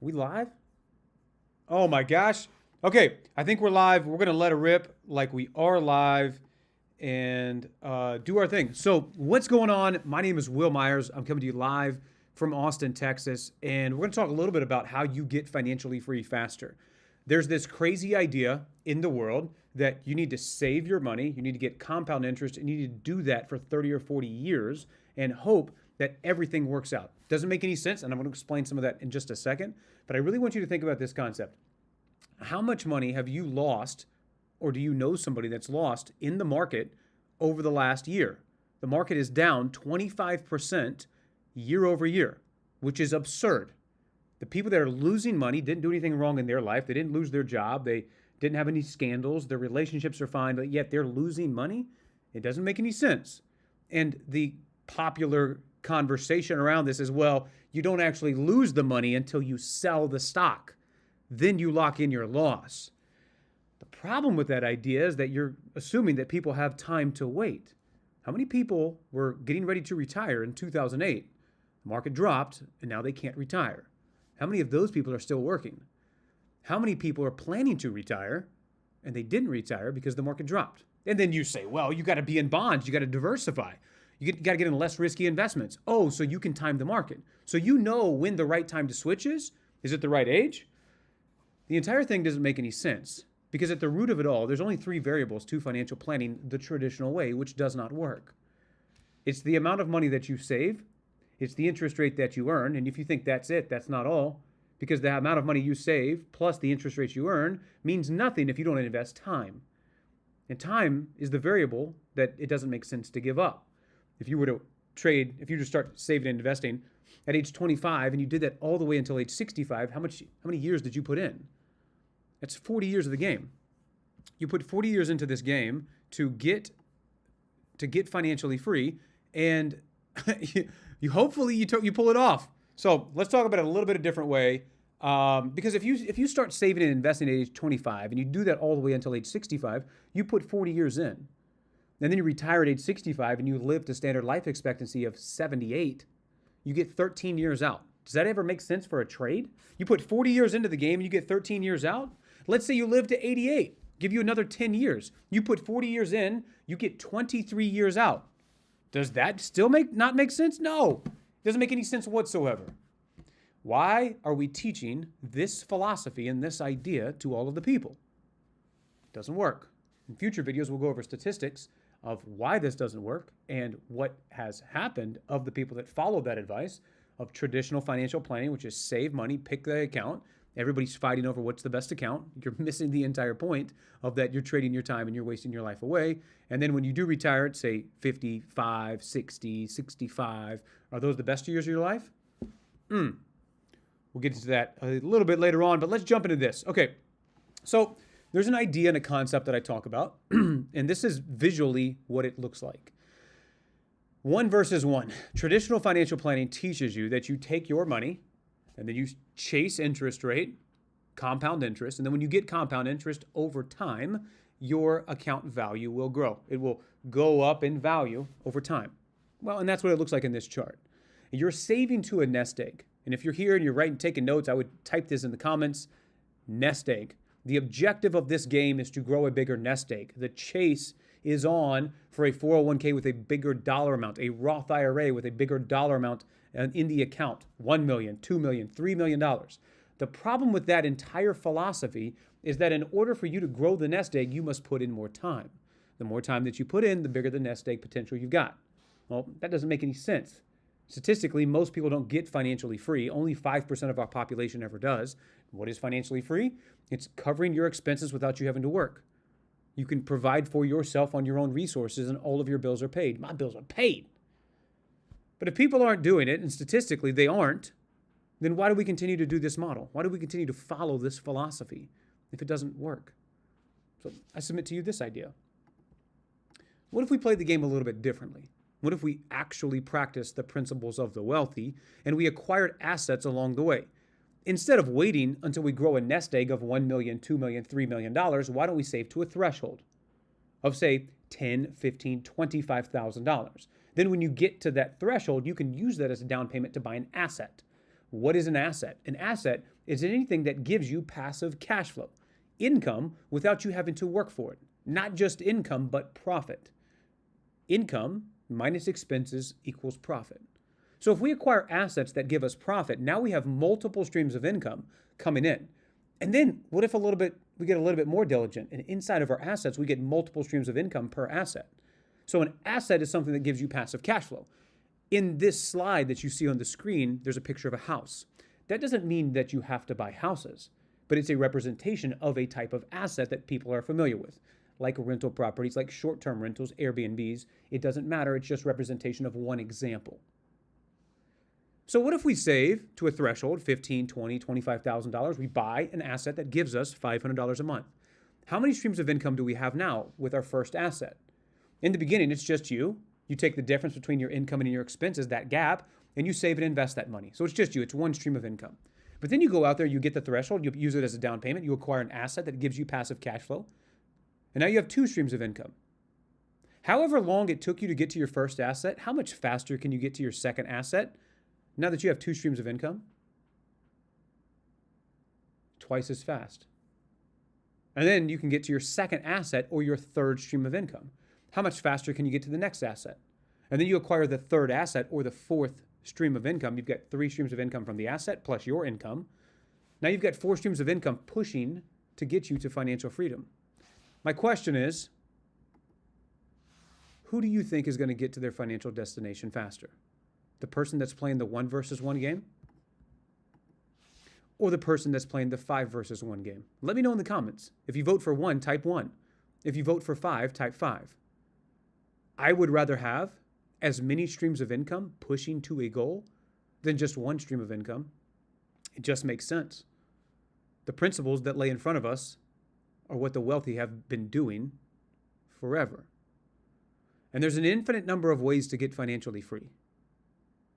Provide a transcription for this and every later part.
We live? Oh my gosh. Okay, I think we're live. We're gonna let it rip like we are live and do our thing. So, what's going on? My name is Will Myers. I'm coming to you live from Austin, Texas, and we're gonna talk a little bit about how you get financially free faster. There's this crazy idea in the world that you need to save your money, you need to get compound interest, and you need to do that for 30 or 40 years and hope that everything works out. Doesn't make any sense, and I'm going to explain some of that in just a second. But I really want you to think about this concept. How much money have you lost, or do you know somebody that's lost in the market over the last year? The market is down 25% year over year, which is absurd. The people that are losing money didn't do anything wrong in their life. They didn't lose their job. They didn't have any scandals. Their relationships are fine, but yet they're losing money. It doesn't make any sense. And the popular conversation around this is, well, you don't actually lose the money until you sell the stock. Then you lock in your loss. The problem with that idea is that you're assuming that people have time to wait. How many people were getting ready to retire in 2008? The market dropped and now they can't retire. How many of those people are still working? How many people are planning to retire and they didn't retire because the market dropped? And then you say, well, you got to be in bonds. You got to diversify. You got to get in less risky investments. Oh, so you can time the market. So you know when the right time to switch is? Is it the right age? The entire thing doesn't make any sense because at the root of it all, there's only three variables to financial planning the traditional way, which does not work. It's the amount of money that you save. It's the interest rate that you earn. And if you think that's it, that's not all. Because the amount of money you save plus the interest rates you earn means nothing if you don't invest time. And time is the variable that it doesn't make sense to give up. If you were to trade, if you just start saving and investing at age 25 and you did that all the way until age 65, how many years did you put in? That's 40 years of the game. You put 40 years into this game to get financially free, and you hopefully you pull it off. So let's talk about it a little bit a different way. Because if you start saving and investing at age 25 and you do that all the way until age 65, you put 40 years in. And then you retire at age 65 and you live to standard life expectancy of 78, you get 13 years out. Does that ever make sense for a trade? You put 40 years into the game and you get 13 years out? Let's say you live to 88, give you another 10 years. You put 40 years in, you get 23 years out. Does that still not make sense? No, it doesn't make any sense whatsoever. Why are we teaching this philosophy and this idea to all of the people? It doesn't work. In future videos, we'll go over statistics of why this doesn't work and what has happened of the people that follow that advice of traditional financial planning, which is save money, pick the account. Everybody's fighting over what's the best account. You're missing the entire point of that. You're trading your time and you're wasting your life away. And then when you do retire at, say, 55, 60, 65, are those the best years of your life? We'll get into that a little bit later on, but let's jump into this. Okay, so there's an idea and a concept that I talk about, and this is visually what it looks like. 1 versus 1. Traditional financial planning teaches you that you take your money and then you chase interest rate, compound interest, and then when you get compound interest over time, your account value will grow. It will go up in value over time. Well, and that's what it looks like in this chart. You're saving to a nest egg. And if you're here and you're taking notes, I would type this in the comments, nest egg. The objective of this game is to grow a bigger nest egg. The chase is on for a 401k with a bigger dollar amount, a Roth IRA with a bigger dollar amount in the account, $1 million, $2 million, $3 million. The problem with that entire philosophy is that in order for you to grow the nest egg, you must put in more time. The more time that you put in, the bigger the nest egg potential you've got. Well, that doesn't make any sense. Statistically, most people don't get financially free. Only 5% of our population ever does. What is financially free? It's covering your expenses without you having to work. You can provide for yourself on your own resources and all of your bills are paid. My bills are paid. But if people aren't doing it, and statistically they aren't, then why do we continue to do this model? Why do we continue to follow this philosophy if it doesn't work? So I submit to you this idea. What if we played the game a little bit differently? What if we actually practiced the principles of the wealthy and we acquired assets along the way? Instead of waiting until we grow a nest egg of $1 million, $2 million, $3 million, why don't we save to a threshold of, say, $10,000, $15,000, $25,000? Then when you get to that threshold, you can use that as a down payment to buy an asset. What is an asset? An asset is anything that gives you passive cash flow, income without you having to work for it. Not just income, but profit. Income minus expenses equals profit. So if we acquire assets that give us profit, now we have multiple streams of income coming in. And then what if we get a little bit more diligent, and inside of our assets, we get multiple streams of income per asset. So an asset is something that gives you passive cash flow. In this slide that you see on the screen, there's a picture of a house. That doesn't mean that you have to buy houses, but it's a representation of a type of asset that people are familiar with, like rental properties, like short-term rentals, Airbnbs. It doesn't matter. It's just representation of one example. So what if we save to a threshold, $15,000, $20,000, $25,000? We buy an asset that gives us $500 a month. How many streams of income do we have now with our first asset? In the beginning, it's just you. You take the difference between your income and your expenses, that gap, and you save and invest that money. So it's just you. It's one stream of income. But then you go out there, you get the threshold, you use it as a down payment, you acquire an asset that gives you passive cash flow, and now you have two streams of income. However long it took you to get to your first asset, how much faster can you get to your second asset now that you have two streams of income? Twice as fast. And then you can get to your second asset or your third stream of income. How much faster can you get to the next asset? And then you acquire the third asset or the fourth stream of income. You've got three streams of income from the asset plus your income. Now you've got four streams of income pushing to get you to financial freedom. My question is, who do you think is going to get to their financial destination faster? The person that's playing the 1 versus 1 game? Or the person that's playing the 5 versus 1 game? Let me know in the comments. If you vote for 1, type 1. If you vote for 5, type 5. I would rather have as many streams of income pushing to a goal than just one stream of income. It just makes sense. The principles that lay in front of us are what the wealthy have been doing forever. And there's an infinite number of ways to get financially free.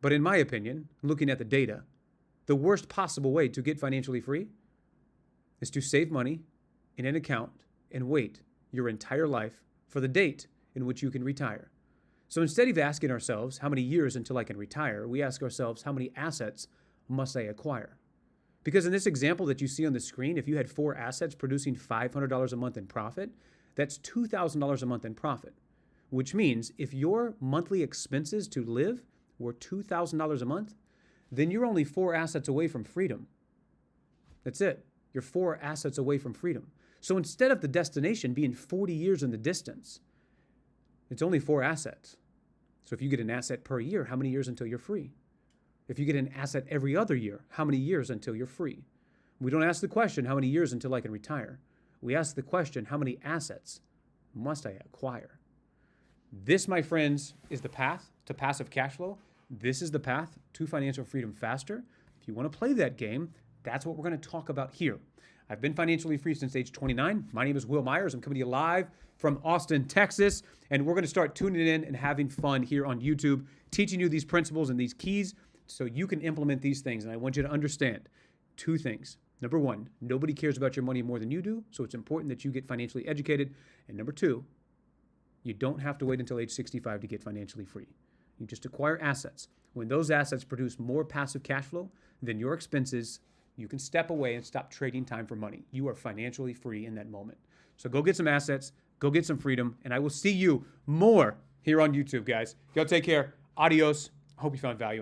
But in my opinion, looking at the data, the worst possible way to get financially free is to save money in an account and wait your entire life for the date in which you can retire. So instead of asking ourselves, how many years until I can retire, we ask ourselves, how many assets must I acquire? Because in this example that you see on the screen, if you had 4 assets producing $500 a month in profit, that's $2,000 a month in profit, which means if your monthly expenses to live were $2,000 a month, then you're only 4 assets away from freedom. That's it. You're 4 assets away from freedom. So instead of the destination being 40 years in the distance, it's only 4 assets. So if you get an asset per year, how many years until you're free? If you get an asset every other year, how many years until you're free? We don't ask the question, how many years until I can retire? We ask the question, how many assets must I acquire? This, my friends, is the path to passive cash flow. This is the path to financial freedom faster. If you want to play that game, that's what we're going to talk about here. I've been financially free since age 29. My name is Will Myers. I'm coming to you live from Austin, Texas, and we're going to start tuning in and having fun here on YouTube, teaching you these principles and these keys so you can implement these things. And I want you to understand 2 things. Number 1, nobody cares about your money more than you do, so it's important that you get financially educated. And number 2, you don't have to wait until age 65 to get financially free. You just acquire assets. When those assets produce more passive cash flow than your expenses, you can step away and stop trading time for money. You are financially free in that moment. So go get some assets, go get some freedom, and I will see you more here on YouTube, guys. Y'all take care. Adios. Hope you found value in